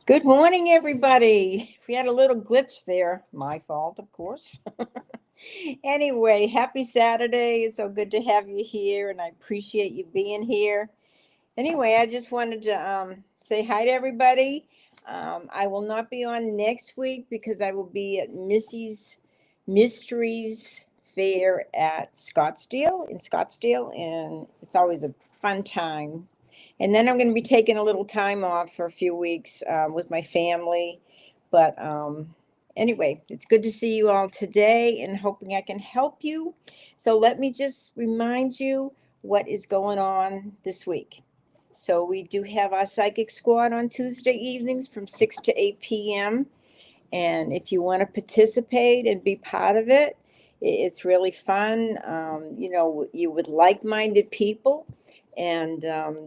Good morning, everybody. We had a little glitch there. My fault, of course. Anyway, happy Saturday. It's so good to have you here, and I appreciate you being here. Anyway, I just wanted to say hi to everybody. I will not be on next week because I will be at Missy's Mysteries Fair at Scottsdale, and it's always a fun time. And then I'm going to be taking a little time off for a few weeks with my family. But anyway, it's good to see you all today and hoping I can help you. So let me just remind you what is going on this week. So we do have our psychic squad on Tuesday evenings from 6 to 8 p.m. And if you want to participate and be part of it, it's really fun. You with like-minded people, and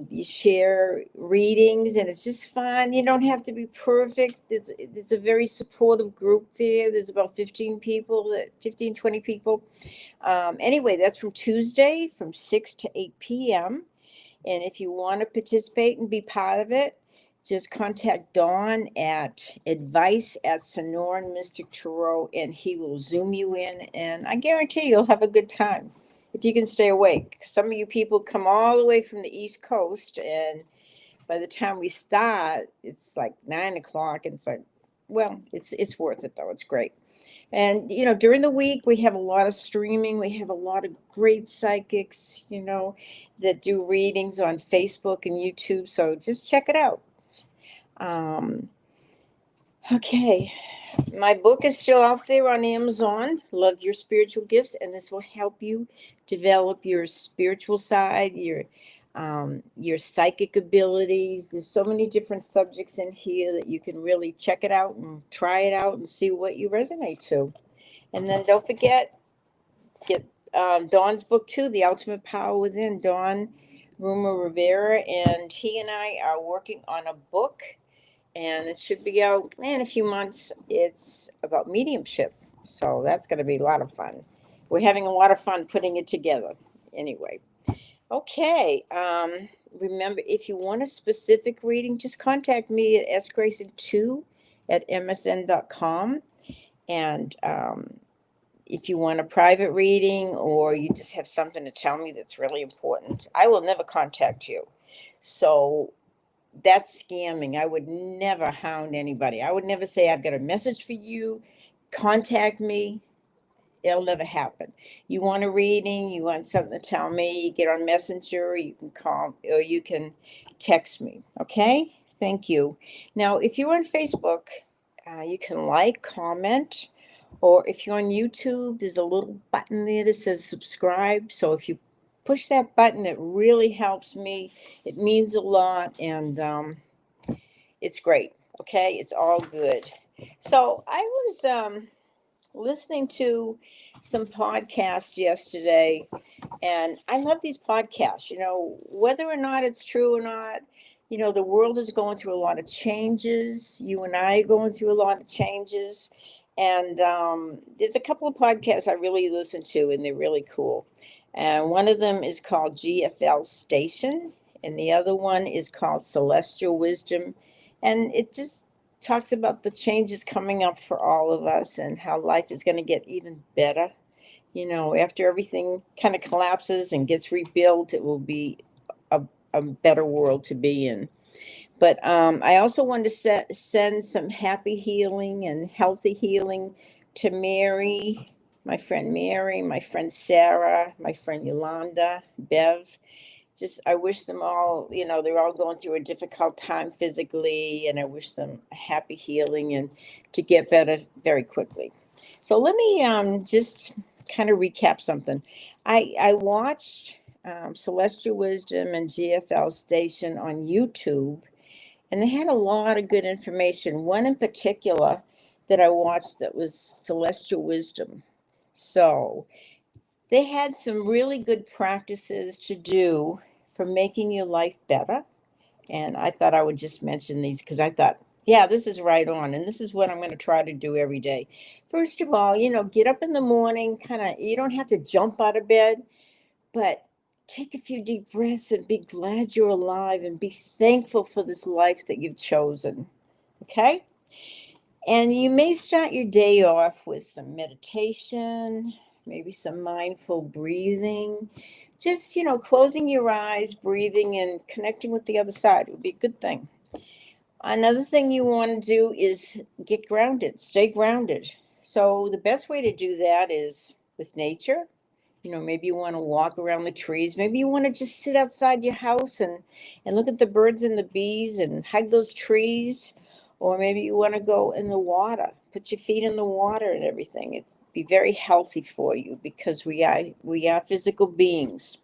you share readings, and it's just fun. You don't have to be perfect. It's a very supportive group there. There's about 15 people, 15, 20 people. Anyway, that's from Tuesday from 6 to 8 p.m. And if you want to participate and be part of it, just contact Don at advice@Sonoran Mystic Tarot, and he will Zoom you in. And I guarantee you'll have a good time if you can stay awake. Some of you people come all the way from the East Coast, and by the time we start, it's like 9 o'clock. And it's like, well, it's worth it though. It's great. And, during the week, we have a lot of streaming. We have a lot of great psychics, that do readings on Facebook and YouTube. So just check it out. Okay. My book is still out there on Amazon, Love Your Spiritual Gifts. And this will help you develop your spiritual side, your psychic abilities. There's so many different subjects in here that you can really check it out and try it out and see what you resonate to. And then don't forget, get Dawn's book too, The Ultimate Power Within, Dawn Ruma Rivera, and he and I are working on a book, and it should be out in a few months. It's about mediumship, so that's going to be a lot of fun. We're having a lot of fun putting it together. Anyway. Okay. Remember, if you want a specific reading, just contact me at sgrayson2@msn.com. And if you want a private reading or you just have something to tell me that's really important, I will never contact you. So that's scamming. I would never hound anybody. I would never say, I've got a message for you. Contact me. It'll never happen. You want a reading, you want something to tell me, get on Messenger, you can call, or you can text me. Okay? Thank you. Now, if you're on Facebook, you can like, comment, or if you're on YouTube, there's a little button there that says subscribe. So if you push that button, it really helps me. It means a lot, and it's great. Okay? It's all good. So I was listening to some podcasts yesterday, and I love these podcasts. Whether or not it's true or not, the world is going through a lot of changes. You and I are going through a lot of changes, and there's a couple of podcasts I really listen to, and they're really cool. And one of them is called GFL Station, and the other one is called Celestial Wisdom, and it just talks about the changes coming up for all of us and how life is going to get even better. After everything kind of collapses and gets rebuilt, it will be a better world to be in. But I also wanted to send some happy healing and healthy healing to Mary, my friend Mary, my friend Sarah, my friend Yolanda, Bev. I wish them all, they're all going through a difficult time physically, and I wish them a happy healing and to get better very quickly. So let me just kind of recap something. I watched Celestial Wisdom and GFL Station on YouTube, and they had a lot of good information. One in particular that I watched that was Celestial Wisdom. So they had some really good practices to do for making your life better. And I thought I would just mention these because I thought, yeah, this is right on. And this is what I'm going to try to do every day. First of all, get up in the morning, you don't have to jump out of bed, but take a few deep breaths and be glad you're alive and be thankful for this life that you've chosen. Okay? And you may start your day off with some meditation, maybe some mindful breathing. Just, closing your eyes, breathing, and connecting with the other side would be a good thing. Another thing you want to do is get grounded, stay grounded. So, the best way to do that is with nature. Maybe you want to walk around the trees. Maybe you want to just sit outside your house and look at the birds and the bees and hug those trees. Or maybe you want to go in the water, put your feet in the water and everything. It'd be very healthy for you because we are physical beings.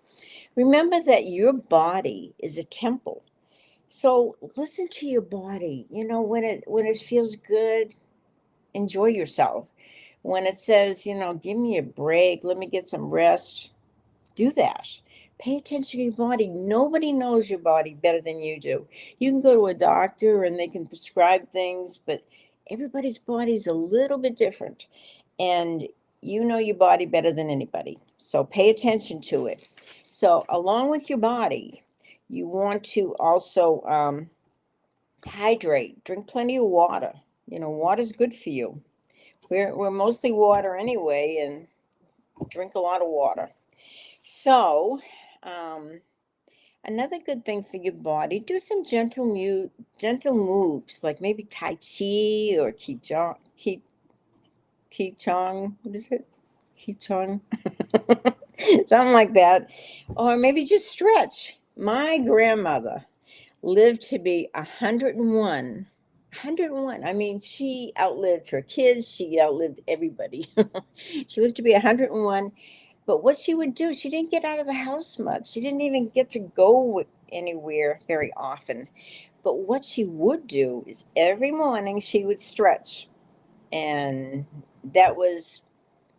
Remember that your body is a temple. So listen to your body. When it feels good, enjoy yourself. When it says, give me a break, let me get some rest, do that. Pay attention to your body. Nobody knows your body better than you do. You can go to a doctor and they can prescribe things, but everybody's body is a little bit different. And you know your body better than anybody. So pay attention to it. So, along with your body, you want to also hydrate, drink plenty of water. Water's good for you. We're mostly water anyway, and drink a lot of water. So, um, another good thing for your body, do some gentle moves, like maybe Tai Chi or Qi Chong. What is it? Qi Chong? Something like that. Or maybe just stretch. My grandmother lived to be 101. 101. I mean, she outlived her kids. She outlived everybody. She lived to be 101. But what she would do, she didn't get out of the house much. She didn't even get to go anywhere very often. But what she would do is every morning she would stretch. And that was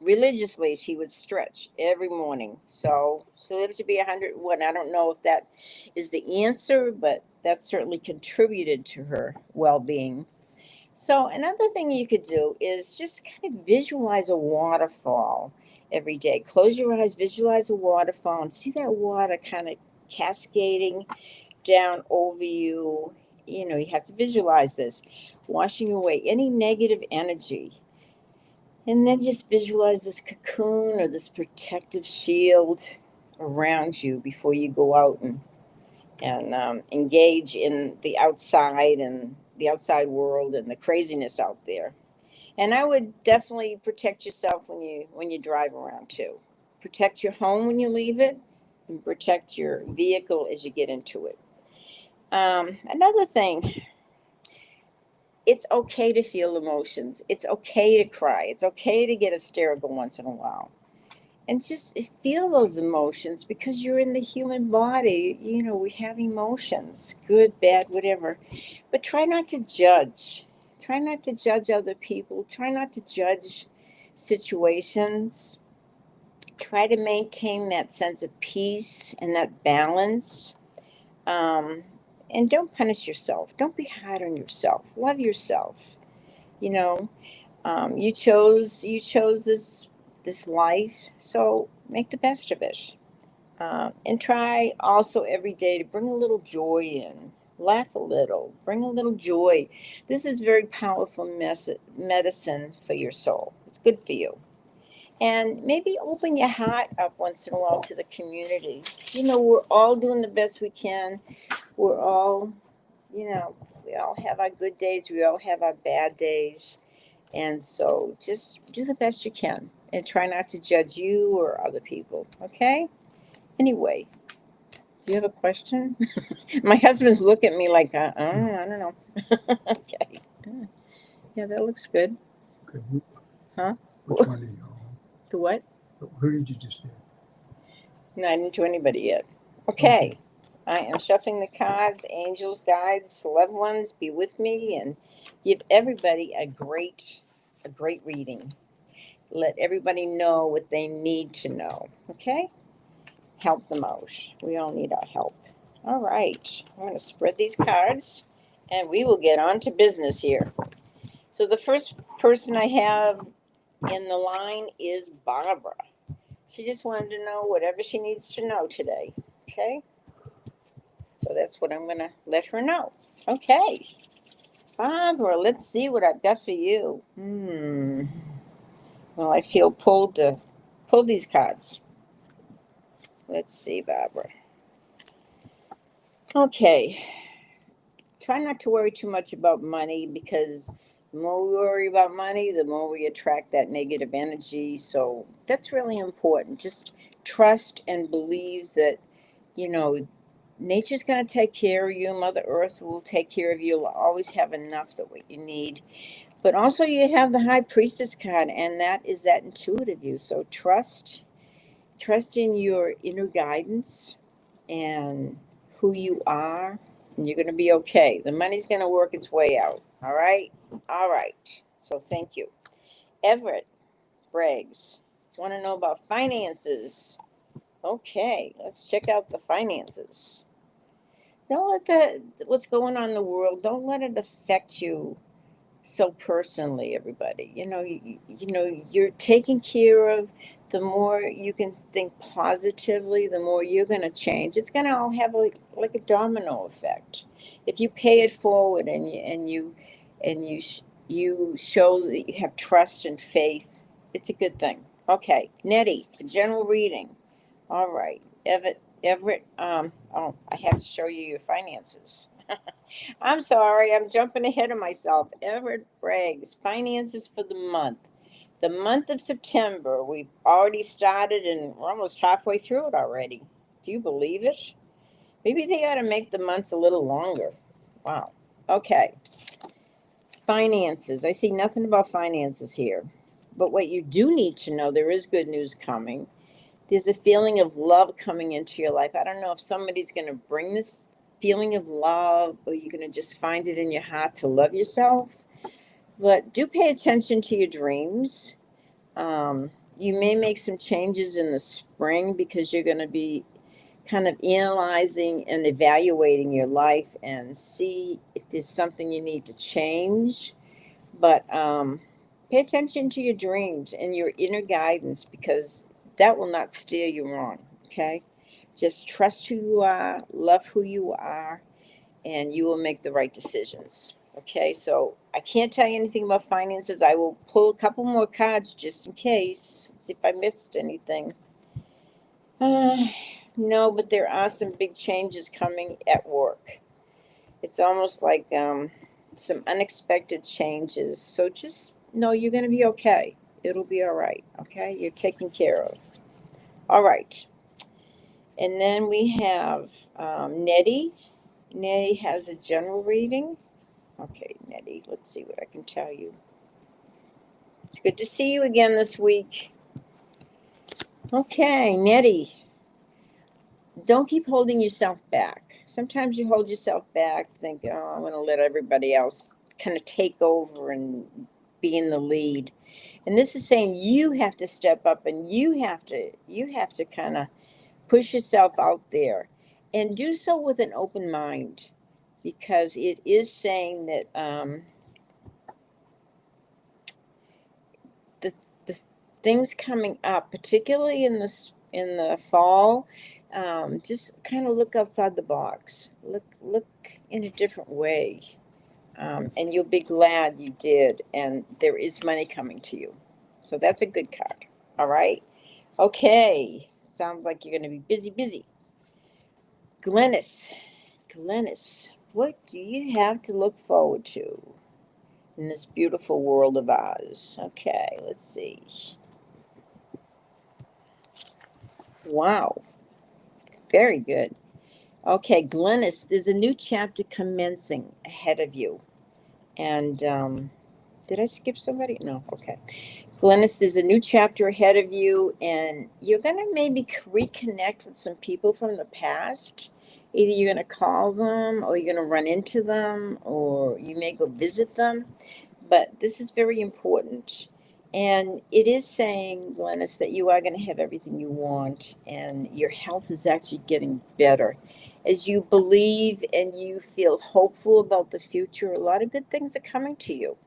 religiously, she would stretch every morning. So she lived to be 101. I don't know if that is the answer, but that certainly contributed to her well being. So, another thing you could do is just kind of visualize a waterfall every day. Close your eyes, visualize a waterfall, and see that water kind of cascading down over you. You have to visualize this, washing away any negative energy. And then just visualize this cocoon or this protective shield around you before you go out and engage in the outside world and the craziness out there. And I would definitely protect yourself when you drive around too. Protect your home when you leave it, and protect your vehicle as you get into it. Another thing, it's okay to feel emotions. It's okay to cry. It's okay to get hysterical once in a while. And just feel those emotions because you're in the human body. We have emotions, good, bad, whatever. But try not to judge. Try not to judge other people. Try not to judge situations. Try to maintain that sense of peace and that balance. Um, and don't punish yourself. Don't be hard on yourself. Love yourself. You know, you chose this life, so make the best of it. And try also every day to bring a little joy in. Laugh a little, bring a little joy. This is very powerful medicine for your soul. It's good for you. And maybe open your heart up once in a while to the community. We're all doing the best we can. We're all, you know, we all have our good days, we all have our bad days. And so just do the best you can and try not to judge you or other people, okay? Anyway, do you have a question? My husband's looking at me like, I don't know. Okay. Yeah, that looks good. Okay. Huh? Which one did you? The what? Who did you just do? No, I didn't do anybody yet. Okay. I am shuffling the cards. Angels, guides, loved ones, be with me and give everybody a great reading. Let everybody know what they need to know. Okay? Help them out. We all need our help. All right. I'm going to spread these cards and we will get on to business here. So the first person I have in the line is Barbara. She just wanted to know whatever she needs to know today. Okay? So that's what I'm going to let her know. Okay. Barbara, let's see what I've got for you. Well, I feel pulled to pull these cards. Let's see, Barbara. Okay. Try not to worry too much about money, because the more we worry about money, the more we attract that negative energy. So that's really important. Just trust and believe that, you know, nature's going to take care of you. Mother Earth will take care of you. You'll always have enough that what you need. But also you have the High Priestess card, and that is that intuitive you. So trust in your inner guidance and who you are, and you're going to be okay. The money's going to work its way out. All right. All right. So thank you. Everett Briggs, want to know about finances? Okay, let's check out the finances. Don't let what's going on in the world, don't let it affect you so personally, everybody. You're taken care of. The more you can think positively, the more you're going to change. It's going to all have like a domino effect. If you pay it forward and you show that you have trust and faith, it's a good thing. Okay, Nettie, the general reading. All right, Everett. Oh, I have to show you your finances. I'm sorry, I'm jumping ahead of myself. Everett Braggs, finances for the month. The month of September, we've already started and we're almost halfway through it already. Do you believe it? Maybe they ought to make the months a little longer. Wow. Okay. Finances. I see nothing about finances here. But what you do need to know, there is good news coming. There's a feeling of love coming into your life. I don't know if somebody's going to bring this feeling of love, or you're going to just find it in your heart to love yourself. But do pay attention to your dreams. You may make some changes in the spring, because you're going to be kind of analyzing and evaluating your life and see if there's something you need to change. But pay attention to your dreams and your inner guidance, because that will not steer you wrong. Okay? Just trust who you are, love who you are, and you will make the right decisions. Okay, so I can't tell you anything about finances. I will pull a couple more cards just in case, see if I missed anything. Uh, no, but there are some big changes coming at work. It's almost like some unexpected changes. So just know you're going to be okay. It'll be all right. Okay, you're taken care of. All right. And then we have Nettie. Nettie has a general reading. Okay, Nettie, let's see what I can tell you. It's good to see you again this week. Okay, Nettie, don't keep holding yourself back. Sometimes you hold yourself back, think, oh, I'm going to let everybody else kind of take over and be in the lead. And this is saying you have to step up, and you have to kind of push yourself out there, and do so with an open mind, because it is saying that the the things coming up, particularly in the fall, just kind of look outside the box, look in a different way, and you'll be glad you did. And there is money coming to you, so that's a good card. All right, okay. Sounds like you're going to be busy. Glennis, what do you have to look forward to in this beautiful world of ours? Okay, let's see. Wow, very good. Okay, Glennis, there's a new chapter commencing ahead of you. And did I skip somebody? No, okay. Glennis, there's a new chapter ahead of you, and you're going to maybe reconnect with some people from the past. Either you're going to call them, or you're going to run into them, or you may go visit them. But this is very important. And it is saying, Glennis, that you are going to have everything you want, and your health is actually getting better. As you believe and you feel hopeful about the future, a lot of good things are coming to you.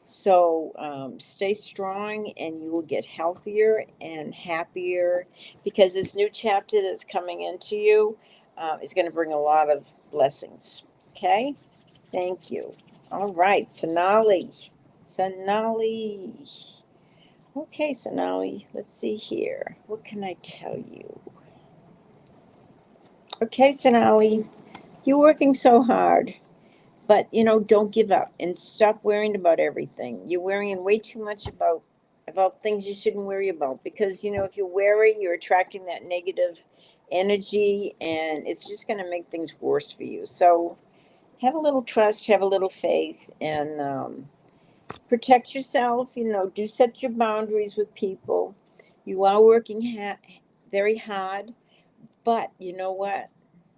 So stay strong, and you will get healthier and happier, because this new chapter that's coming into you is going to bring a lot of blessings. Okay, thank you. All right, Sonali. Sonali. Okay, Sonali, let's see here. What can I tell you? Okay, Sonali, you're working so hard, but don't give up and stop worrying about everything. You're worrying way too much about things you shouldn't worry about because if you worry, you're attracting that negative energy, and it's just going to make things worse for you. So have a little trust, have a little faith, and protect yourself. Do set your boundaries with people. You are working very hard, but you know what?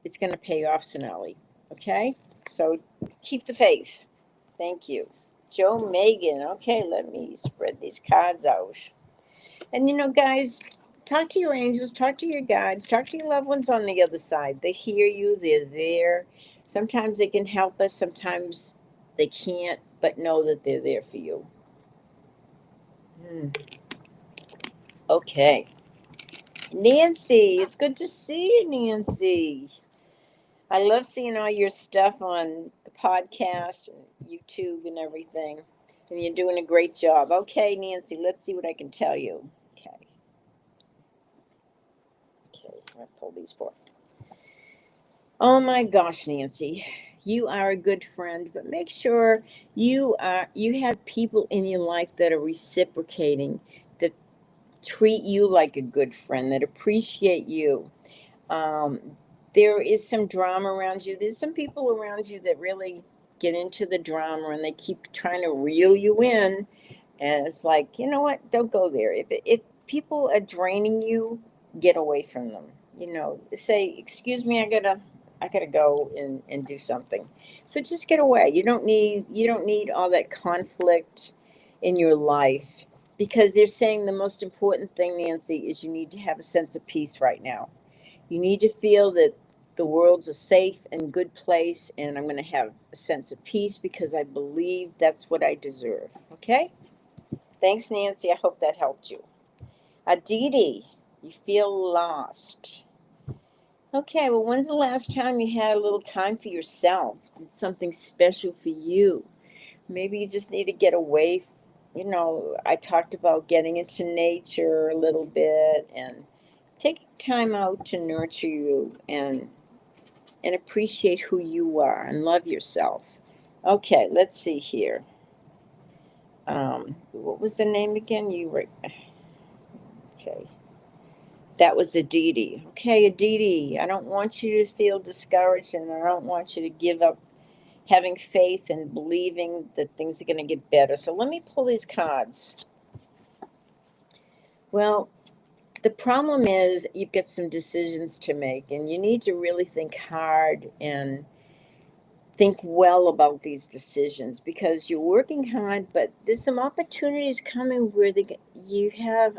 It's going to pay off, Sonali. Okay? So keep the faith. Thank you. Joe Megan. Okay, let me spread these cards out. And guys, talk to your angels, talk to your guides, talk to your loved ones on the other side. They hear you, they're there. Sometimes they can help us, sometimes they can't, but know that they're there for you. Hmm. Okay. Nancy, it's good to see you, Nancy. I love seeing all your stuff on the podcast and YouTube and everything. And you're doing a great job. Okay, Nancy, let's see what I can tell you. Okay. Okay, I'm going to pull these four. Oh my gosh, Nancy. You are a good friend, but make sure you have people in your life that are reciprocating, that treat you like a good friend, that appreciate you. um, there is some drama around you. There's some people around you that really get into the drama and they keep trying to reel you in. And it's like, you know what? Don't go there. If people are draining you, get away from them. Say, excuse me, I gotta go and do something. So just get away. You don't need all that conflict in your life because they're saying the most important thing, Nancy, is you need to have a sense of peace right now. You need to feel that the world's a safe and good place, and I'm going to have a sense of peace because I believe that's what I deserve. Okay? Thanks, Nancy. I hope that helped you. Aditi, you feel lost. Okay, well, when's the last time you had a little time for yourself? Did something special for you? Maybe you just need to get away. I talked about getting into nature a little bit and taking time out to nurture you and appreciate who you are and love yourself. Okay, let's see here. What was the name again? You were okay. That was Aditi. Okay, Aditi, I don't want you to feel discouraged and I don't want you to give up having faith and believing that things are going to get better. So let me pull these cards. Well, the problem is you've got some decisions to make and you need to really think hard and think well about these decisions because you're working hard, but there's some opportunities coming where you have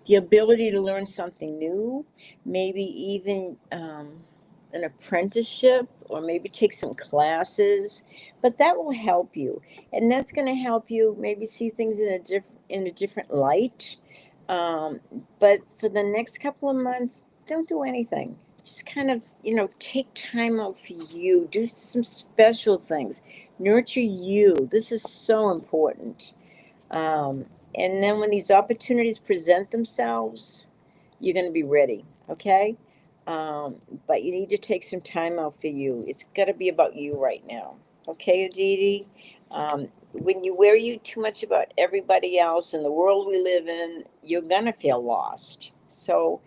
the ability to learn something new, maybe even an apprenticeship or maybe take some classes, but that will help you, and that's going to help you maybe see things in a different light. Um, but for the next couple of months, don't do anything. Just kind of take time out for you. Do some special things. Nurture you. This is so important. Um, and then when these opportunities present themselves, you're going to be ready, okay? Um, but you need to take some time out for you. It's got to be about you right now, okay, Aditi? When you worry too much about everybody else and the world we live in, you're going to feel lost. So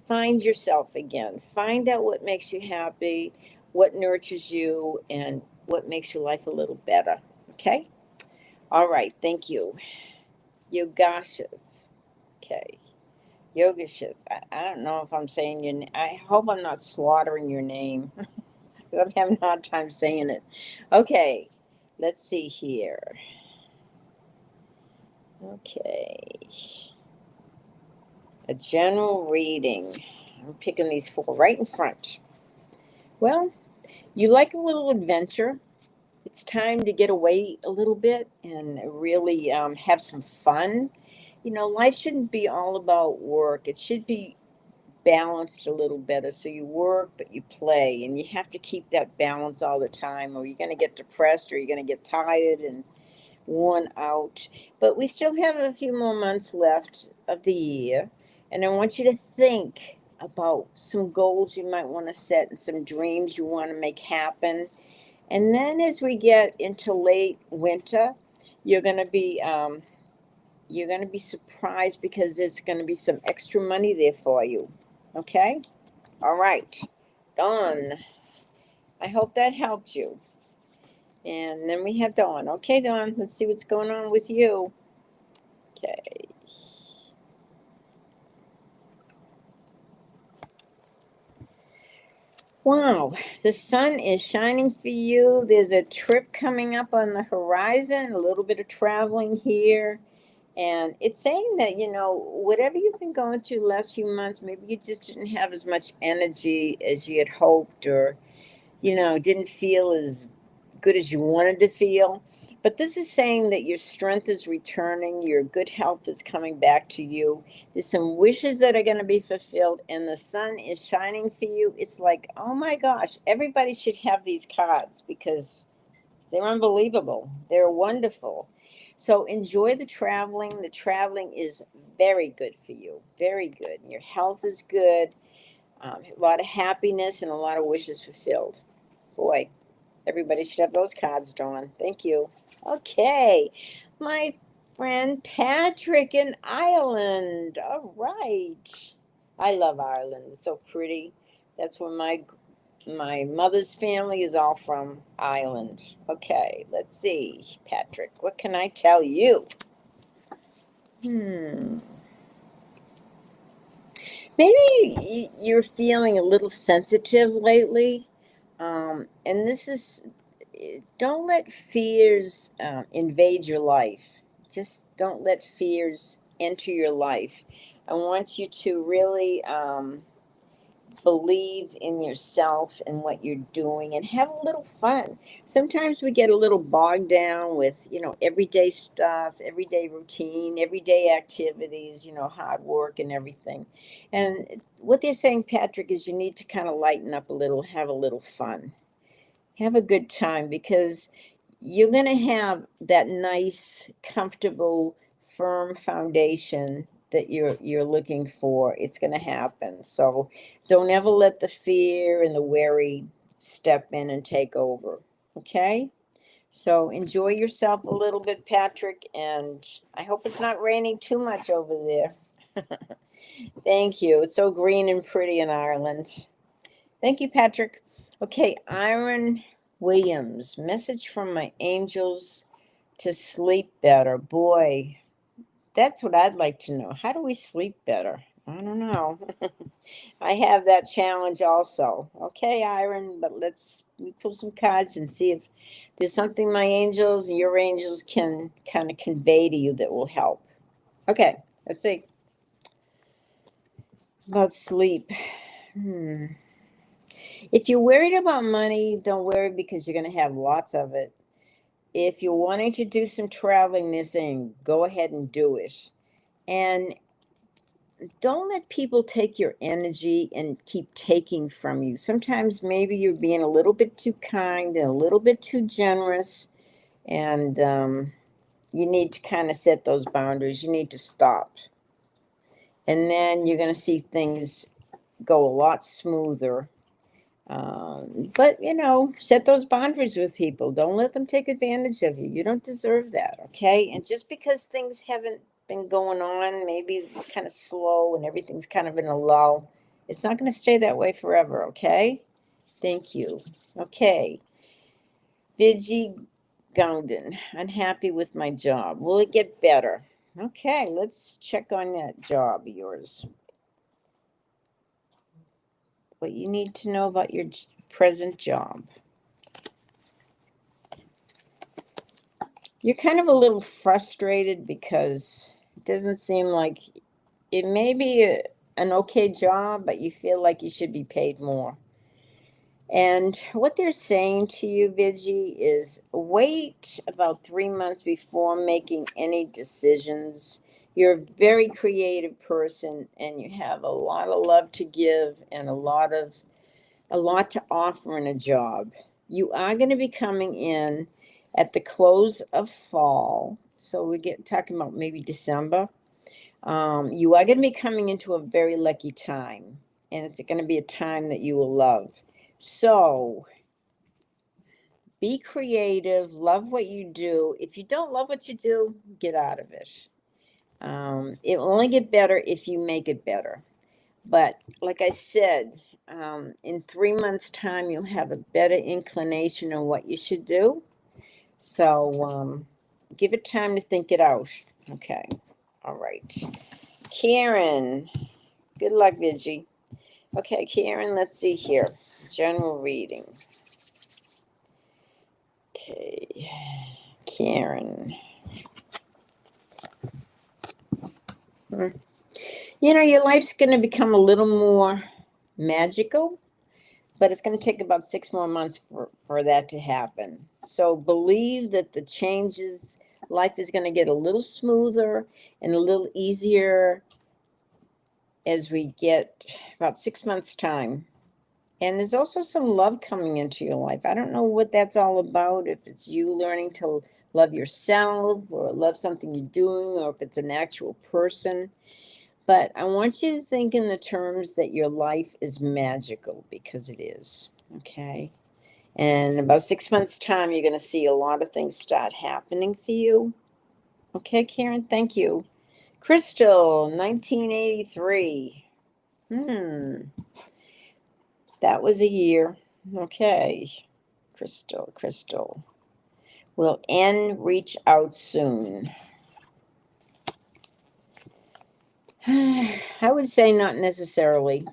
find yourself again. Find out what makes you happy, what nurtures you, and what makes your life a little better, okay? All right, thank you. Yogashith. Okay. Yogashith. I don't know if I'm saying your name. I hope I'm not slaughtering your name. I'm having a hard time saying it. Okay. Let's see here. Okay. A general reading. I'm picking these four right in front. Well, you like a little adventure. It's time to get away a little bit and really have some fun. Life shouldn't be all about work. It should be balanced a little better. So you work, but you play, and you have to keep that balance all the time, or you're going to get depressed, or you're going to get tired and worn out. But we still have a few more months left of the year, and I want you to think about some goals you might want to set and some dreams you want to make happen. And then as we get into late winter, you're going to be surprised because there's going to be some extra money there for you. Okay? All right. Dawn. I hope that helped you. And then we have Dawn. Okay, Dawn, let's see what's going on with you. Okay. Wow, the sun is shining for you. There's a trip coming up on the horizon, a little bit of traveling here. And it's saying that, whatever you've been going through the last few months, maybe you just didn't have as much energy as you had hoped, or, didn't feel as good as you wanted to feel. But this is saying that your strength is returning, your good health is coming back to you. There's some wishes that are going to be fulfilled, and the sun is shining for you. It's like, oh my gosh, everybody should have these cards because they're unbelievable. They're wonderful. So enjoy the traveling. The traveling is very good for you. Very good. Your health is good. A lot of happiness and a lot of wishes fulfilled. Boy, everybody should have those cards, Dawn. Thank you. Okay. My friend Patrick in Ireland. All right. I love Ireland. It's so pretty. That's where my mother's family is all from Ireland. Okay, let's see. Patrick, what can I tell you? Maybe you're feeling a little sensitive lately. And this is, don't let fears invade your life. Just don't let fears enter your life. I want you to really believe in yourself and what you're doing and have a little fun. Sometimes we get a little bogged down with, everyday stuff, everyday routine, everyday activities, hard work and everything. And what they're saying, Patrick, is you need to kind of lighten up a little, have a little fun, have a good time, because you're going to have that nice, comfortable, firm foundation that you're looking for. It's going to happen. So don't ever let the fear and the worry step in and take over. Okay? So enjoy yourself a little bit, Patrick, and I hope it's not raining too much over there. Thank you. It's so green and pretty in Ireland. Thank you, Patrick. Okay, Aaron Williams, message from my angels to sleep better. Boy, that's what I'd like to know. How do we sleep better? I don't know. I have that challenge also. Okay, Aaron, but let's pull some cards and see if there's something my angels and your angels can kind of convey to you that will help. Okay, let's see. About sleep. If you're worried about money, don't worry because you're going to have lots of it. If you're wanting to do some traveling this thing, go ahead and do it. And don't let people take your energy and keep taking from you. Sometimes maybe you're being a little bit too kind and a little bit too generous, and you need to kind of set those boundaries. You need to stop. And then you're going to see things go a lot smoother. But set those boundaries with people. Don't let them take advantage of you. You don't deserve that, okay? And just because things haven't been going on, maybe it's kind of slow and everything's kind of in a lull, it's not going to stay that way forever, okay? Thank you. Okay. Vigi Gounden, unhappy with my job. Will it get better? Okay, let's check on that job of yours. What you need to know about your present job. You're kind of a little frustrated because it doesn't seem like it may be an okay job, but you feel like you should be paid more. And what they're saying to you, Vigi, is wait about 3 months before making any decisions. You're a very creative person, and you have a lot of love to give and a lot to offer in a job. You are going to be coming in at the close of fall. So we get talking about maybe December. You are going to be coming into a very lucky time, and it's going to be a time that you will love. So be creative, love what you do. If you don't love what you do, get out of it. It will only get better if you make it better. But like I said, in 3 months' time, you'll have a better inclination on what you should do. So give it time to think it out. Okay. All right. Karen, good luck, Vidgie. Okay, Karen, let's see here. General reading. Okay. Karen. You know, your life's going to become a little more magical, but it's going to take about 6 more months for that to happen. So believe that the changes, life is going to get a little smoother and a little easier as we get about 6 months' time. And there's also some love coming into your life. I don't know what that's all about, if it's you learning to love yourself or love something you're doing, or if it's an actual person. But I want you to think in the terms that your life is magical, because it is. Okay. And in about 6 months' time, you're going to see a lot of things start happening for you. Okay, Karen, thank you. Crystal, 1983. That was a year. Okay. Crystal. Will N reach out soon? I would say not necessarily.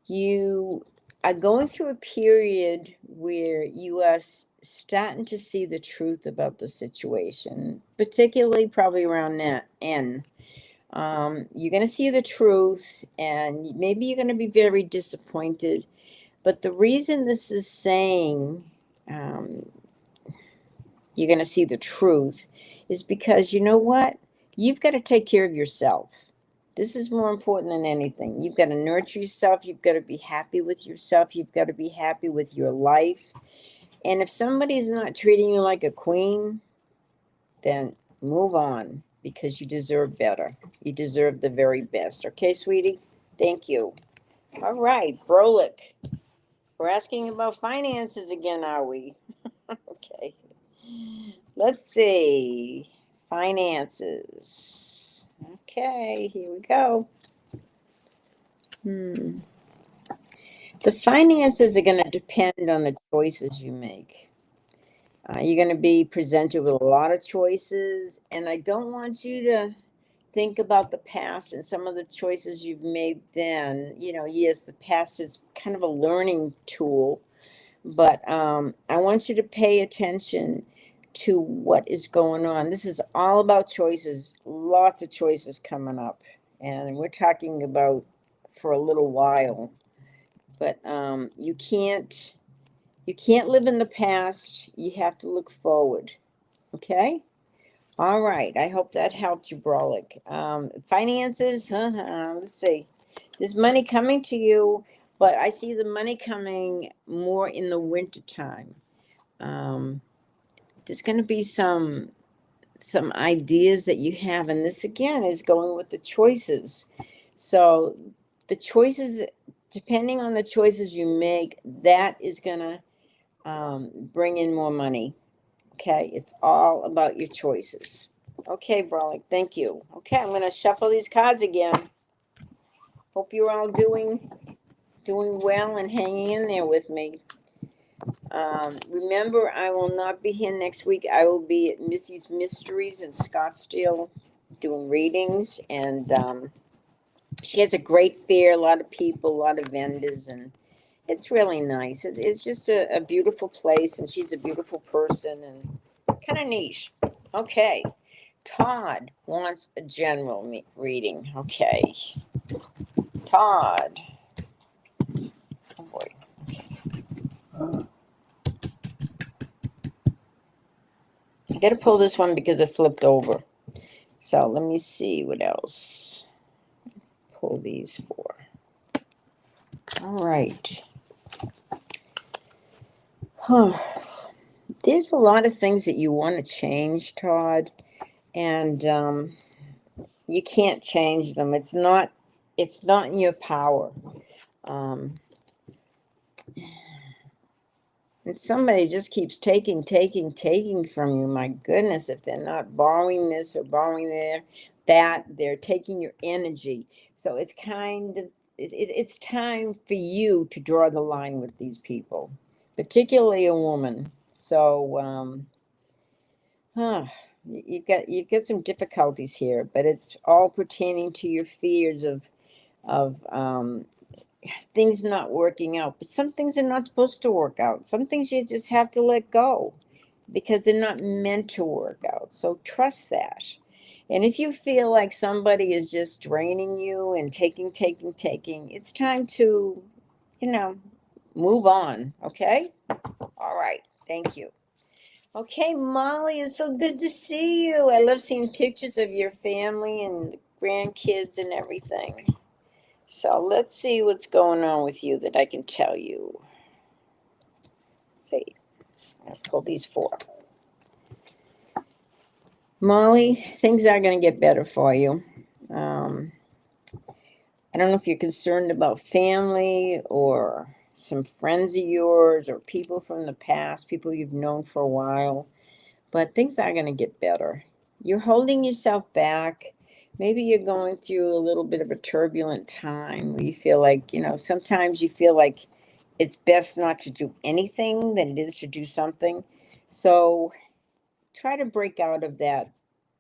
You are going through a period where you are starting to see the truth about the situation, particularly probably around that N. You're going to see the truth, and maybe you're going to be very disappointed. But the reason this is saying you're going to see the truth is because, you know what? You've got to take care of yourself. This is more important than anything. You've got to nurture yourself. You've got to be happy with yourself. You've got to be happy with your life. And if somebody's not treating you like a queen, then move on, because you deserve better. You deserve the very best. Okay, sweetie? Thank you. All right, Brolick. We're asking about finances again, are we? Okay. Let's see. Finances. Okay, here we go. The finances are going to depend on the choices you make. You're going to be presented with a lot of choices, and I don't want you to think about the past and some of the choices you've made then. You know, yes, the past is kind of a learning tool, but I want you to pay attention to what is going on. This is all about choices, lots of choices coming up, and we're talking about for a little while. But you can't live in the past. You have to look forward. Okay? All right. I hope that helped you, Brolick. Finances, let's see. There's money coming to you, but I see the money coming more in the winter time. There's going to be some ideas that you have, and this again is going with the choices. So the choices, depending on the choices you make, that is going to bring in more money. Okay, it's all about your choices. Okay, Brolick, thank you. Okay, I'm going to shuffle these cards again. Hope you're all doing well and hanging in there with me. Remember, I will not be here next week. I will be at Missy's Mysteries in Scottsdale doing readings, and she has a great fair, a lot of people, a lot of vendors, and it's really nice. It's just a beautiful place, and she's a beautiful person, and kind of niche. Okay. Todd wants a general reading. Okay. Todd. Oh boy. I got to pull this one because it flipped over. So let me see what else. Pull these for. All right. Huh. There's a lot of things that you want to change, Todd, and you can't change them. It's not in your power. Um, and somebody just keeps taking from you. My goodness, if they're not borrowing this or borrowing that, they're taking your energy. So it's kind of it's time for you to draw the line with these people, particularly a woman. So huh, you've got some difficulties here, but it's all pertaining to your fears of things not working out. But some things are not supposed to work out. Some things you just have to let go because they're not meant to work out. So trust that. And if you feel like somebody is just draining you and taking, it's time to, you know, move on. Okay? All right. Thank you. Okay, Molly, it's so good to see you. I love seeing pictures of your family and grandkids and everything. So let's see what's going on with you that I can tell you. See, I'll pull these four. Molly, things are going to get better for you. I don't know if you're concerned about family or some friends of yours or people from the past, people you've known for a while, but things are going to get better. You're holding yourself back. Maybe you're going through a little bit of a turbulent time where you feel like, sometimes you feel like it's best not to do anything than it is to do something. So try to break out of that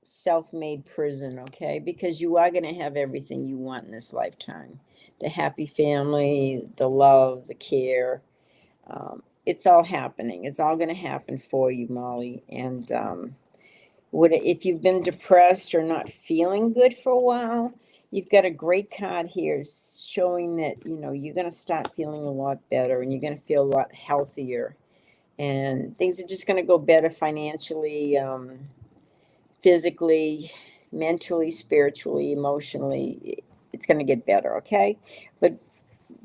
self-made prison, okay? Because you are going to have everything you want in this lifetime. The happy family, the love, the care. It's all happening. It's all going to happen for you, Molly. And if you've been depressed or not feeling good for a while, you've got a great card here showing that, you're going to start feeling a lot better and you're going to feel a lot healthier. And things are just going to go better financially, physically, mentally, spiritually, emotionally. It's going to get better, okay? But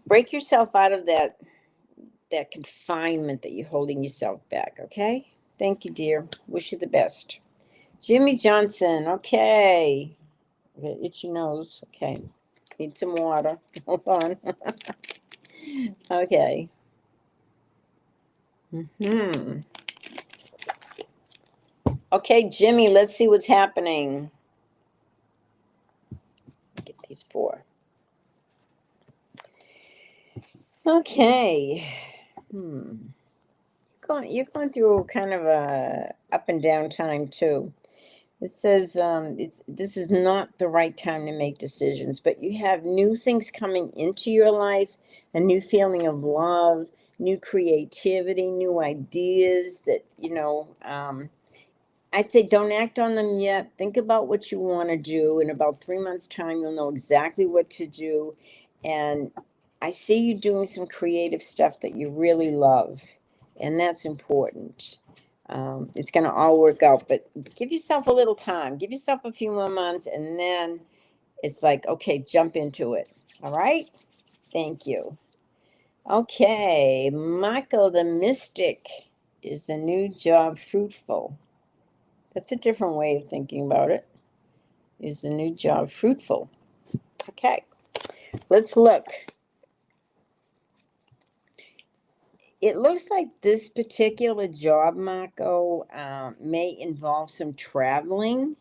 break yourself out of that confinement that you're holding yourself back, okay? Thank you, dear. Wish you the best. Jimmy Johnson, okay. The itchy nose, okay. Need some water. Hold on. Okay. Okay, Jimmy, let's see what's happening. Get these four. Okay. You're going through kind of a up and down time too. It says this is not the right time to make decisions, but you have new things coming into your life, a new feeling of love, new creativity, new ideas that, I'd say don't act on them yet. Think about what you want to do. In about 3 months' time, you'll know exactly what to do. And I see you doing some creative stuff that you really love, and that's important. It's going to all work out, but give yourself a little time. Give yourself a few more months, and then it's like, okay, jump into it. All right? Thank you. Okay, Michael the Mystic. Is the new job fruitful? That's a different way of thinking about it. Is the new job fruitful? Okay, let's look. It looks like this particular job, Marco, may involve some traveling,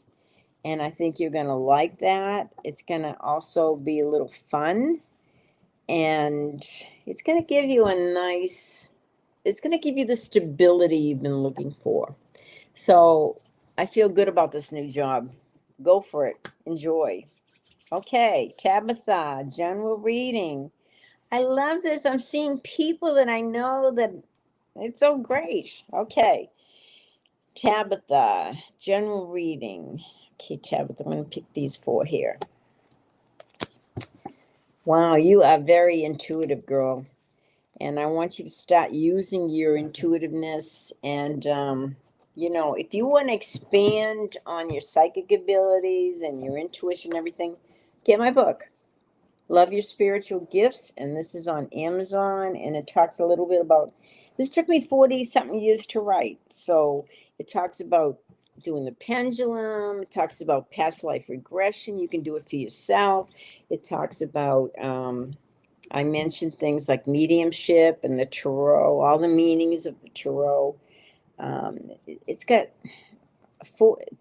and I think you're going to like that. It's going to also be a little fun, and it's going to give you it's going to give you the stability you've been looking for. So I feel good about this new job. Go for it. Enjoy. Okay, Tabitha, general reading. I love this. I'm seeing people that I know that it's so great. Okay, Tabitha, general reading. Okay, Tabitha, I'm going to pick these four here. Wow, you are very intuitive, girl. And I want you to start using your intuitiveness and if you want to expand on your psychic abilities and your intuition and everything, get my book, Love Your Spiritual Gifts. And this is on Amazon. And it talks a little bit about, this took me 40 something years to write. So it talks about doing the pendulum. It talks about past life regression. You can do it for yourself. It talks about, I mentioned things like mediumship and the tarot, all the meanings of the tarot. It's got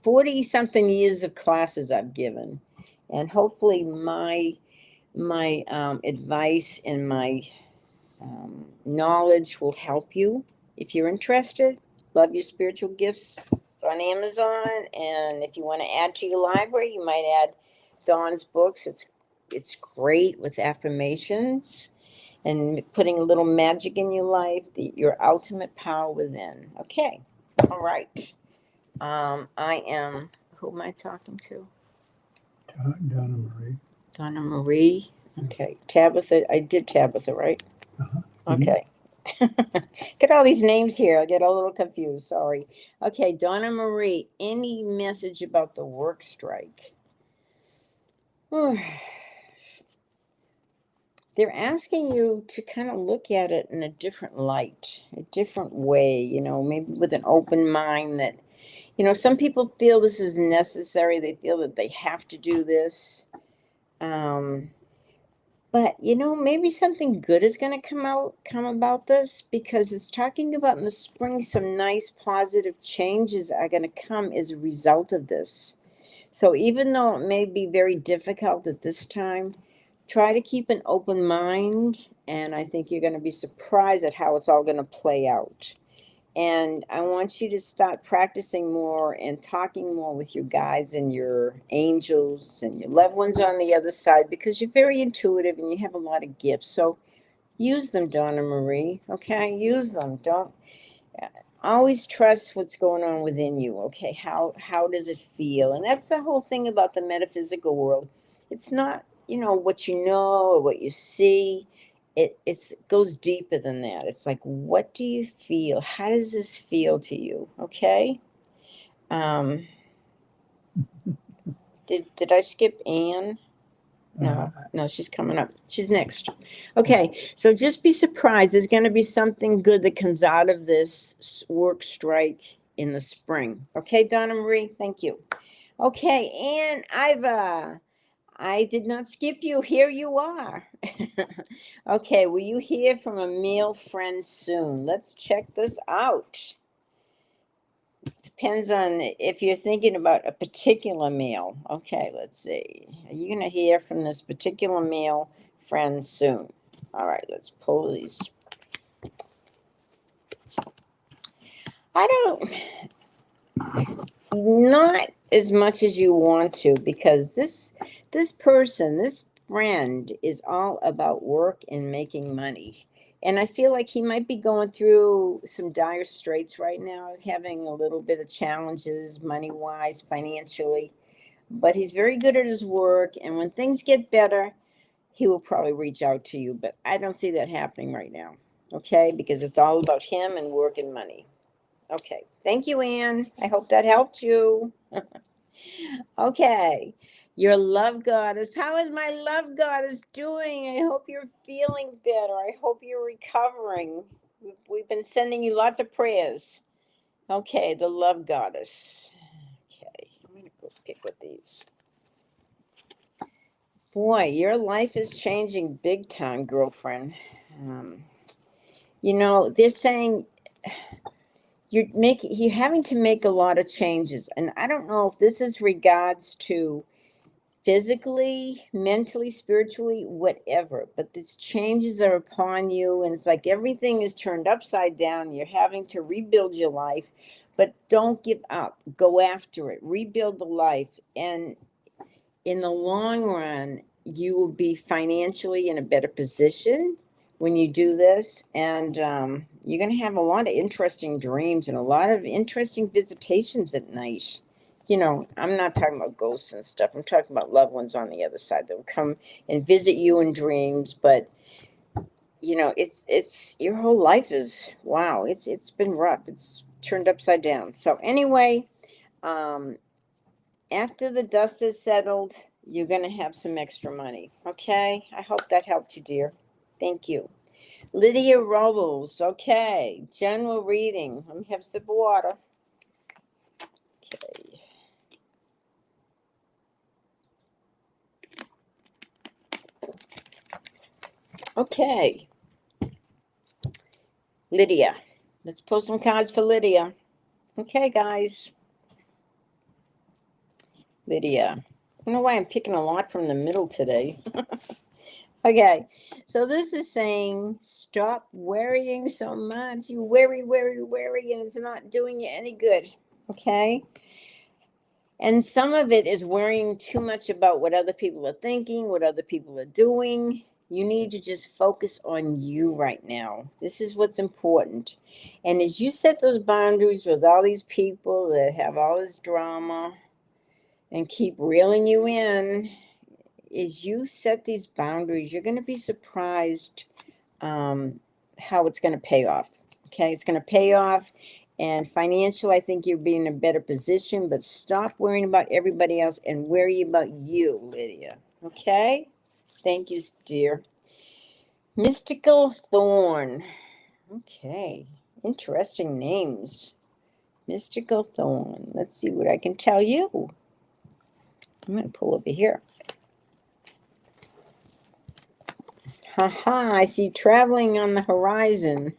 40 something years of classes I've given, and hopefully my advice and my knowledge will help you if you're interested. Love Your Spiritual Gifts. It's on Amazon, and if you want to add to your library, you might add Dawn's books. It's great with affirmations and putting a little magic in your life, your ultimate power within. Okay. All right. Who am I talking to? Donna Marie. Donna Marie. Okay. Tabitha. I did Tabitha, right? Uh-huh. Okay. Get all these names here. I get a little confused. Sorry. Okay. Donna Marie, any message about the work strike? They're asking you to kind of look at it in a different light, a different way, maybe with an open mind that, some people feel this is necessary. They feel that they have to do this. But, maybe something good is going to come about this, because it's talking about in the spring, some nice positive changes are going to come as a result of this. So even though it may be very difficult at this time, try to keep an open mind, and I think you're going to be surprised at how it's all going to play out. And I want you to start practicing more and talking more with your guides and your angels and your loved ones on the other side, because you're very intuitive and you have a lot of gifts. So use them, Donna Marie. Okay, use them. Don't always trust what's going on within you. Okay, how does it feel? And that's the whole thing about the metaphysical world. It's not what you know or what you see. It goes deeper than that. It's like, what do you feel? How does this feel to you? Okay. Did I skip Anne? No, she's coming up. She's next. Okay, so just be surprised. There's going to be something good that comes out of this work strike in the spring. Okay, Donna Marie, thank you. Okay, Anne Iva, I did not skip you. Here you are. Okay, will you hear from a male friend soon? Let's check this out. Depends on if you're thinking about a particular male. Okay, let's see. Are you going to hear from this particular male friend soon? All right, let's pull these. Not as much as you want to, because this friend is all about work and making money. And I feel like he might be going through some dire straits right now, having a little bit of challenges money-wise, financially. But he's very good at his work, and when things get better, he will probably reach out to you. But I don't see that happening right now, okay? Because it's all about him and work and money. Okay. Thank you, Anne. I hope that helped you. Okay. Your love goddess. How is my love goddess doing? I hope you're feeling better. I hope you're recovering. We've been sending you lots of prayers. Okay, the love goddess. Okay, I'm going to go pick with these. Boy, your life is changing big time, girlfriend. They're saying you're having to make a lot of changes, and I don't know if this is regards to physically, mentally, spiritually, whatever, but these changes are upon you, and it's like everything is turned upside down. You're having to rebuild your life, but don't give up. Go after it. Rebuild the life, and in the long run, you will be financially in a better position when you do this, and you're going to have a lot of interesting dreams and a lot of interesting visitations at night. I'm not talking about ghosts and stuff. I'm talking about loved ones on the other side that will come and visit you in dreams. But it's your whole life is, wow, it's been rough. It's turned upside down. So anyway, after the dust is settled, you're going to have some extra money. Okay? I hope that helped you, dear. Thank you. Lydia Robles. Okay. General reading. Let me have a sip of water. Okay. Okay. Lydia. Let's pull some cards for Lydia. Okay, guys. Lydia. I don't know why I'm picking a lot from the middle today. Okay, so this is saying stop worrying so much. You worry, and it's not doing you any good. Okay, and some of it is worrying too much about what other people are thinking, what other people are doing. You need to just focus on you right now. This is what's important. And as you set those boundaries with all these people that have all this drama and keep reeling you in, is you set these boundaries, you're going to be surprised how it's going to pay off. Okay, it's going to pay off. And financial, I think you'll be in a better position, but stop worrying about everybody else and worry about you, Lydia. Okay? Thank you, dear. Mystical Thorn. Okay, interesting names. Mystical Thorn. Let's see what I can tell you. I'm going to pull over here. Haha, I see traveling on the horizon.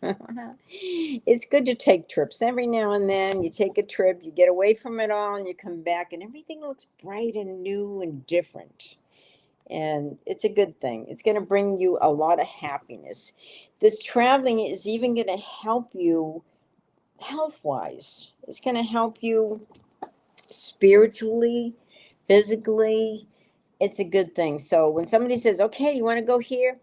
It's good to take trips. Every now and then you take a trip, you get away from it all, and you come back, and everything looks bright and new and different. And it's a good thing. It's going to bring you a lot of happiness. This traveling is even going to help you health-wise. It's going to help you spiritually, physically. It's a good thing. So when somebody says, okay, you want to go here?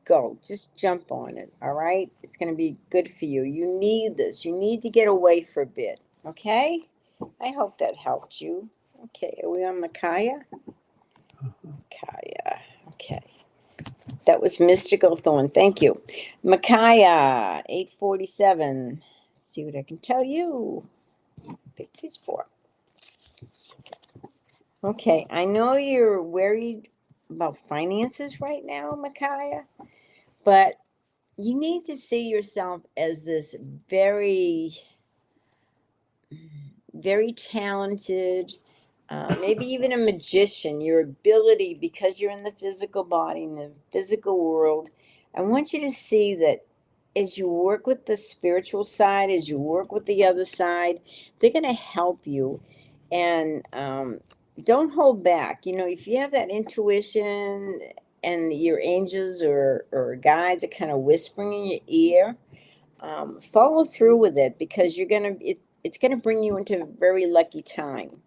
Go. Just jump on it. All right? It's going to be good for you. You need this. You need to get away for a bit. Okay? I hope that helped you. Okay. Are we on Micaiah? Micaiah. Okay. That was Mystical Thorn. Thank you. Micaiah, 847. Let's see what I can tell you. Pick these four. Okay. I know you're worried about finances right now, Micaiah, but you need to see yourself as this very, very talented, maybe even a magician. Your ability, because you're in the physical body, in the physical world, I want you to see that as you work with the spiritual side, as you work with the other side, they're going to help you. And don't hold back. You know, if you have that intuition and your angels or guides are kind of whispering in your ear, follow through with it, because it's gonna bring you into a very lucky time.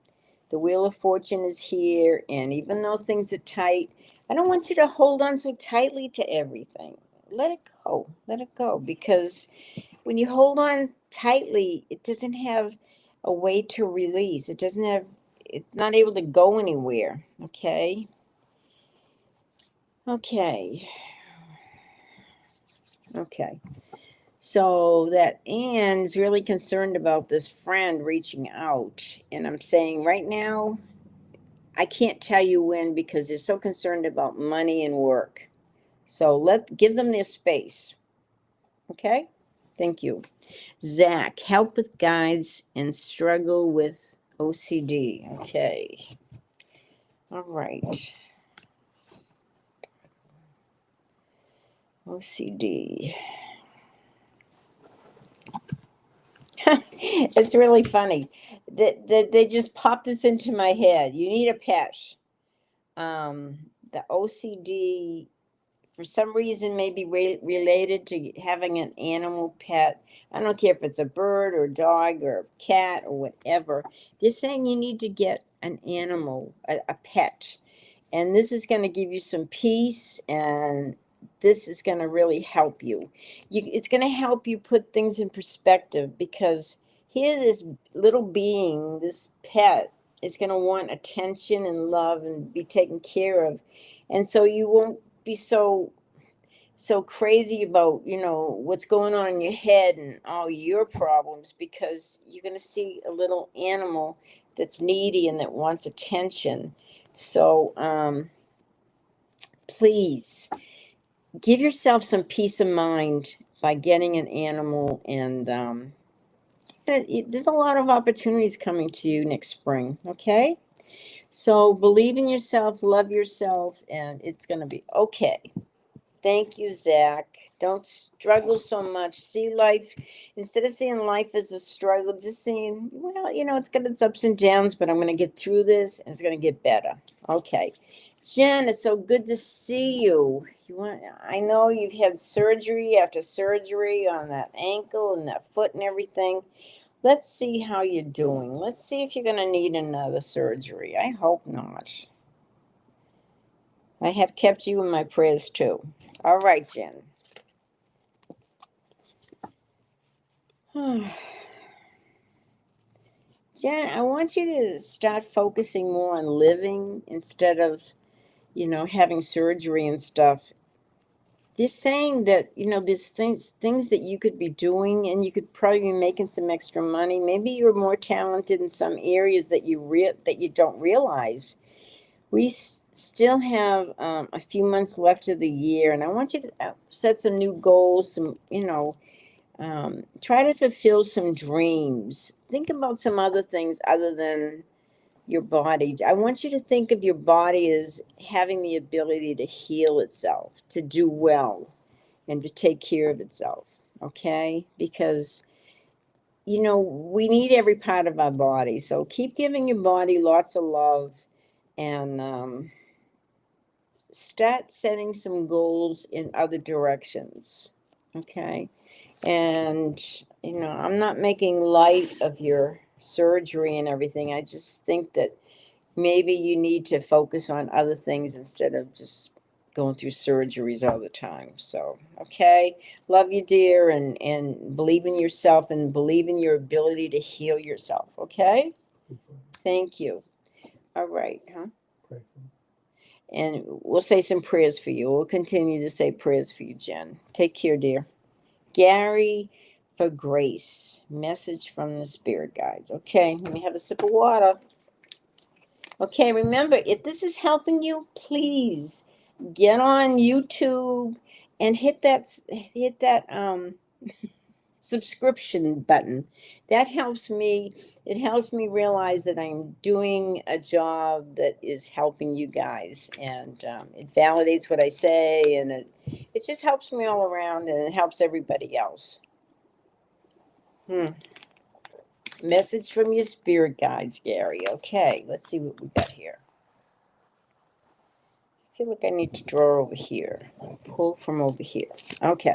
The Wheel of Fortune is here, and even though things are tight, I don't want you to hold on so tightly to everything. Let it go. Let it go, because when you hold on tightly, it doesn't have a way to release. It's not able to go anywhere. Okay. Okay. Okay. So that Anne's really concerned about this friend reaching out. And I'm saying right now, I can't tell you when, because they're so concerned about money and work. So give them their space. Okay? Thank you. Zach, help with guides and struggle with OCD. Okay. All right. OCD. It's really funny that they just popped this into my head. You need a pet. The OCD, for some reason, may be related to having an animal pet. I don't care if it's a bird or a dog or a cat or whatever. They're saying you need to get an animal, a pet. And this is going to give you some peace, and this is going to really help you. It's going to help you put things in perspective, because here this little being, this pet, is going to want attention and love and be taken care of. And so you won't be so so crazy about, what's going on in your head and all your problems, because you're going to see a little animal that's needy and that wants attention. So please give yourself some peace of mind by getting an animal. And there's a lot of opportunities coming to you next spring. Okay. So believe in yourself, love yourself, and it's going to be okay. Thank you, Zach. Don't struggle so much. See life, instead of seeing life as a struggle, just seeing, well, it's got its ups and downs, but I'm going to get through this and it's going to get better. Okay. Jen, it's so good to see you. I know you've had surgery after surgery on that ankle and that foot and everything. Let's see how you're doing. Let's see if you're going to need another surgery. I hope not. I have kept you in my prayers too. All right, Jen. Jen, I want you to start focusing more on living instead of, having surgery and stuff. They're saying that, there's things that you could be doing, and you could probably be making some extra money. Maybe you're more talented in some areas that you don't realize. We still have a few months left of the year, and I want you to set some new goals, try to fulfill some dreams. Think about some other things other than your body. I want you to think of your body as having the ability to heal itself, to do well, and to take care of itself. Okay? Because, we need every part of our body. So keep giving your body lots of love, and start setting some goals in other directions. Okay? And, I'm not making light of your surgery and everything. I just think that maybe you need to focus on other things instead of just going through surgeries all the time. So, okay. Love you, dear, and believe in yourself and believe in your ability to heal yourself. Okay. Thank you. All right. Huh? Pray for me. And we'll say some prayers for you. We'll continue to say prayers for you, Jen. Take care, dear. Gary, for grace. Message from the spirit guides. Okay, let me have a sip of water. Okay, remember, if this is helping you, please get on YouTube and hit that subscription button. That helps me. It helps me realize that I'm doing a job that is helping you guys, and it validates what I say, and it just helps me all around, and it helps everybody else. Message from your spirit guides, Gary. Okay, let's see what we got here. I feel like I need to draw over here. Pull from over here. Okay.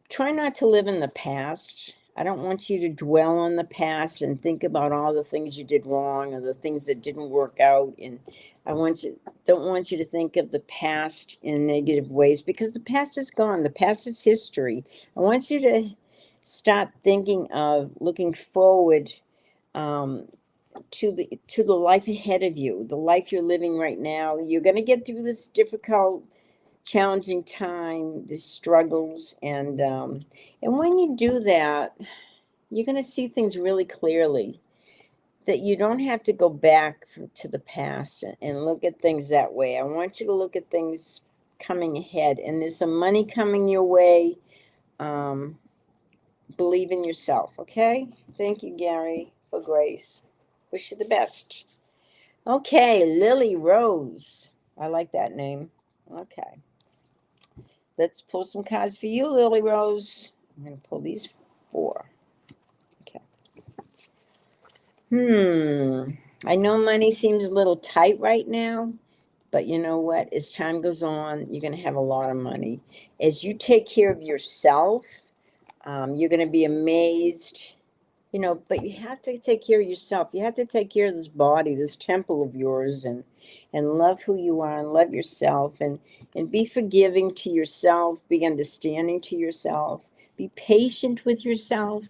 Try not to live in the past. I don't want you to dwell on the past and think about all the things you did wrong or the things that didn't work out. And don't want you to think of the past in negative ways, because the past is gone. The past is history. I want you to start thinking of looking forward to the life ahead of you, the life you're living right now. You're going to get through this difficult, challenging time, the struggles, and when you do that, you're going to see things really clearly. That you don't have to go back to the past and look at things that way. I want you to look at things coming ahead, and there's some money coming your way. Believe in yourself, okay? Thank you, Gary, for grace. Wish you the best. Okay, Lily Rose. I like that name. Okay. Let's pull some cards for you, Lily Rose. I'm going to pull these 4. Okay. I know money seems a little tight right now, but you know what? As time goes on, you're going to have a lot of money. As you take care of yourself, you're going to be amazed. But you have to take care of yourself. You have to take care of this body, this temple of yours, and love who you are and love yourself, and be forgiving to yourself, be understanding to yourself, be patient with yourself,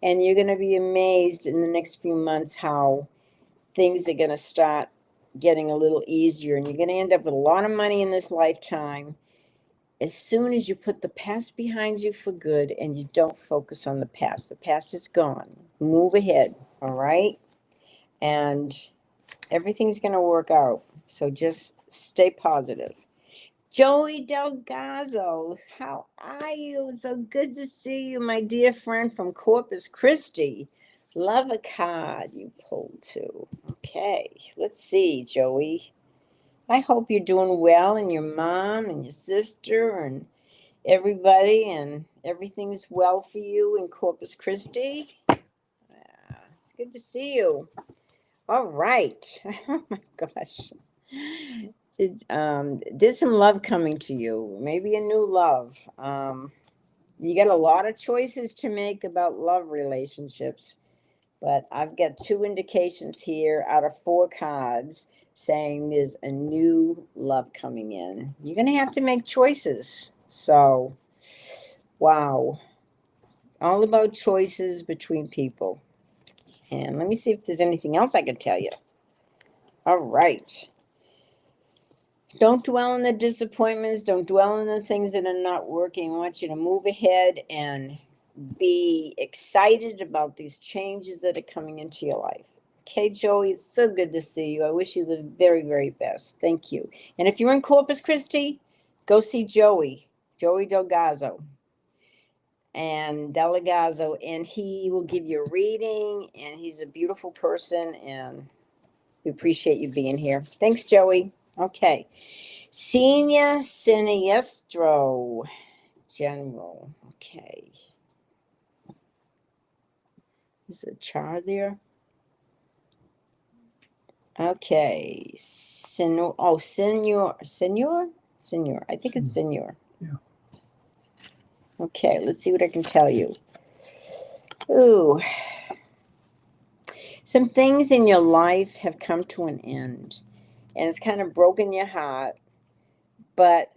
and you're going to be amazed in the next few months how things are going to start getting a little easier, and you're going to end up with a lot of money in this lifetime as soon as you put the past behind you for good and you don't focus on the past. The past is gone. Move ahead, all right? And everything's going to work out. So just stay positive. Joey Delgazzo, how are you? It's so good to see you, my dear friend from Corpus Christi. Love a card you pulled too. Okay, let's see, Joey. I hope you're doing well, and your mom and your sister and everybody, and everything's well for you in Corpus Christi. It's good to see you. All right. Oh my gosh. Did some love coming to you, maybe a new love. You got a lot of choices to make about love relationships, but I've got two indications here out of four cards saying there's a new love coming in. You're going to have to make choices. So, wow. All about choices between people. And let me see if there's anything else I can tell you. All right. Don't dwell on the disappointments. Don't dwell on the things that are not working. I want you to move ahead and be excited about these changes that are coming into your life. Okay, Joey, it's so good to see you. I wish you the very, very best. Thank you. And if you're in Corpus Christi, go see Joey Delgazzo. And Delgazzo, and he will give you a reading, and he's a beautiful person, and we appreciate you being here. Thanks, Joey. Okay. Senior Siniestro General. Okay. Is there a char there? Okay. Senor. Senor. I think it's senor. Yeah. Okay, let's see what I can tell you. Ooh. Some things in your life have come to an end, and it's kind of broken your heart. But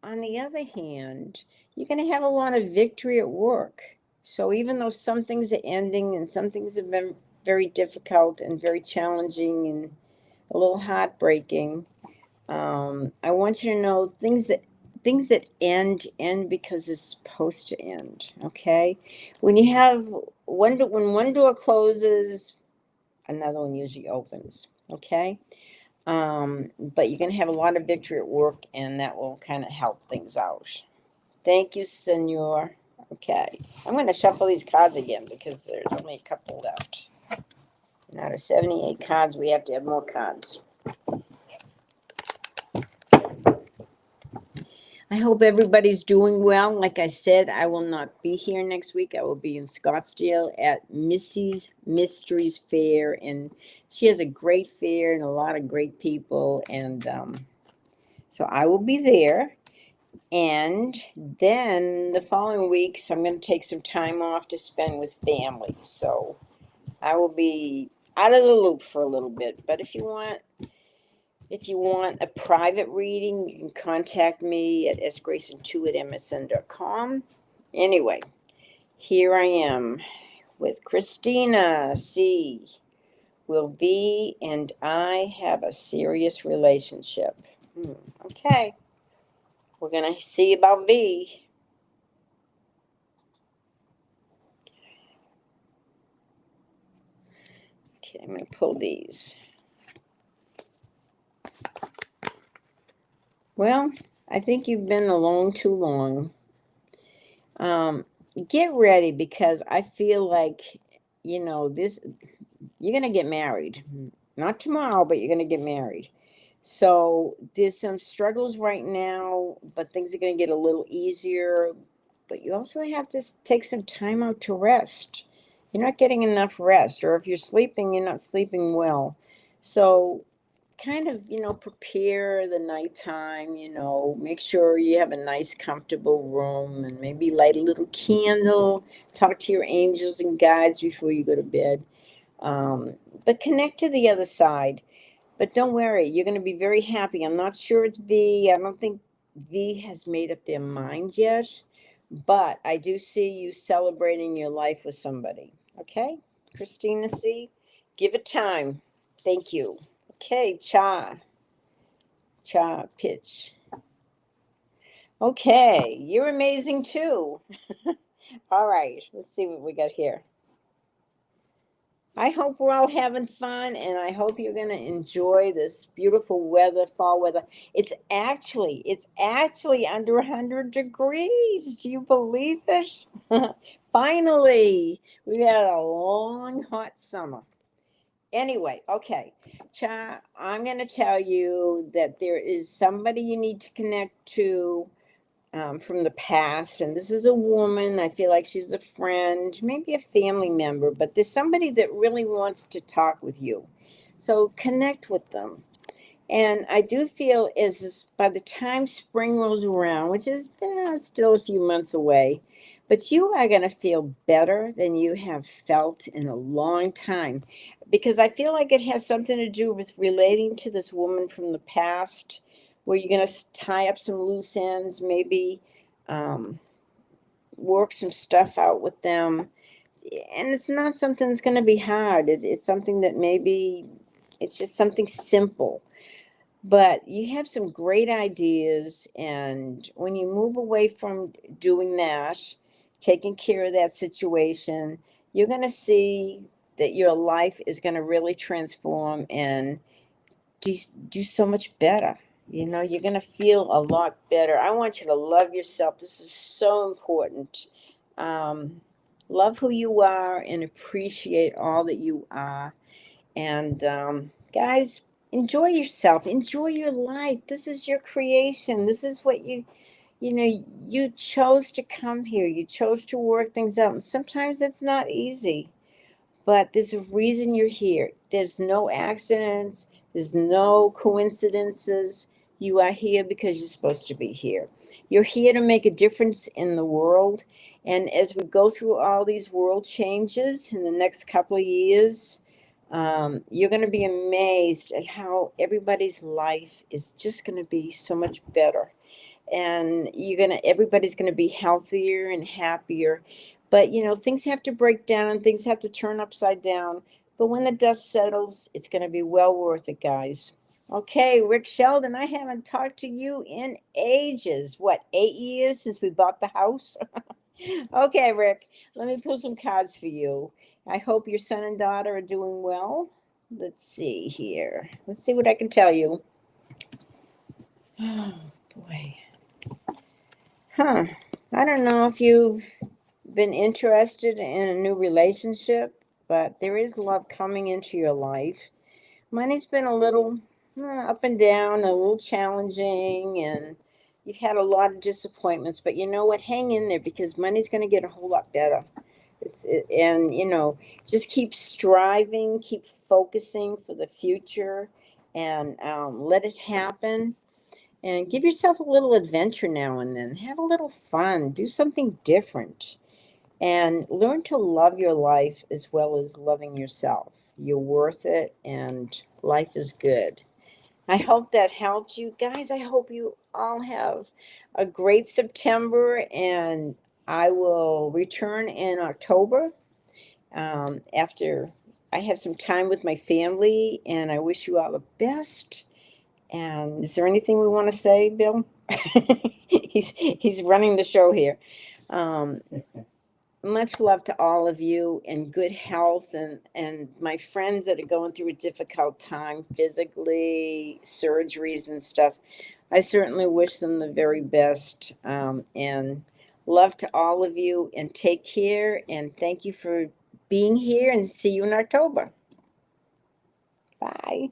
on the other hand, you're going to have a lot of victory at work. So even though some things are ending and some things have been very difficult and very challenging and a little heartbreaking, I want you to know things that end because it's supposed to end. Okay, when you have when one door closes, another one usually opens. Okay. But you're going to have a lot of victory at work, and that will kind of help things out. Thank you, Senor. Okay. I'm going to shuffle these cards again because there's only a couple left. And out of 78 cards, we have to have more cards. I hope everybody's doing well. Like I said, I will not be here next week. I will be in Scottsdale at Missy's Mysteries Fair, and she has a great fair and a lot of great people, and so I will be there. And then the following weeks, I'm going to take some time off to spend with family. So I will be out of the loop for a little bit. But if you want a private reading, you can contact me at sgrayson2@msn.com. Anyway, here I am with Christina C. Will V and I have a serious relationship? Okay. We're going to see about V. Okay, I'm going to pull these. Well, I think you've been alone too long. Get ready, because I feel like, this, you're going to get married. Not tomorrow, but you're going to get married. So there's some struggles right now, but things are going to get a little easier. But you also have to take some time out to rest. You're not getting enough rest, or if you're sleeping, you're not sleeping well. So kind of, prepare the nighttime, make sure you have a nice, comfortable room, and maybe light a little candle, talk to your angels and guides before you go to bed. But connect to the other side. But don't worry, you're going to be very happy. I'm not sure it's V. I don't think V has made up their mind yet. But I do see you celebrating your life with somebody. Okay? Christina C., give it time. Thank you. Okay, cha pitch. Okay, you're amazing too. All right, let's see what we got here. I hope we're all having fun, and I hope you're going to enjoy this beautiful weather, fall weather. It's actually under 100 degrees. Do you believe it? Finally, we had a long, hot summer. Anyway, okay. Cha, I'm going to tell you that there is somebody you need to connect to from the past. And this is a woman. I feel like she's a friend, maybe a family member, but there's somebody that really wants to talk with you. So connect with them. And I do feel by the time spring rolls around, which is still a few months away, but you are going to feel better than you have felt in a long time, because I feel like it has something to do with relating to this woman from the past, where you're going to tie up some loose ends, maybe um, work some stuff out with them. And it's not something that's going to be hard. It's something that maybe it's just something simple, but you have some great ideas. And when you move away from doing that, taking care of that situation, you're going to see that your life is going to really transform and do so much better. You're going to feel a lot better. I want you to love yourself. This is so important. Um, Love who you are and appreciate all that you are. And guys, enjoy yourself. Enjoy your life. This is your creation. This is what you chose to come here. You chose to work things out. And sometimes it's not easy, but there's a reason you're here. There's no accidents. There's no coincidences. You are here because you're supposed to be here. You're here to make a difference in the world. And as we go through all these world changes in the next couple of years, you're going to be amazed at how everybody's life is just going to be so much better. And everybody's going to be healthier and happier. But things have to break down and things have to turn upside down. But when the dust settles, it's going to be well worth it, guys. Okay, Rick Sheldon, I haven't talked to you in ages. What, 8 years since we bought the house? Okay, Rick, let me pull some cards for you. I hope your son and daughter are doing well. Let's see here. Let's see what I can tell you. Oh, boy. Huh. I don't know if you've been interested in a new relationship, but there is love coming into your life. Money's been a little up and down, a little challenging, and you've had a lot of disappointments. But you know what? Hang in there, because money's going to get a whole lot better. And just keep striving, keep focusing for the future, and let it happen. And give yourself a little adventure now and then. Have a little fun. Do something different. And learn to love your life as well as loving yourself. You're worth it, and life is good. I hope that helped you guys. I hope you all have a great September, and I will return in October after I have some time with my family, and I wish you all the best. And is there anything we want to say, Bill? He's running the show here. Um, Much love to all of you, and good health, and my friends that are going through a difficult time physically, surgeries and stuff. I certainly wish them the very best. And love to all of you, and take care, and thank you for being here, and see you in October. Bye.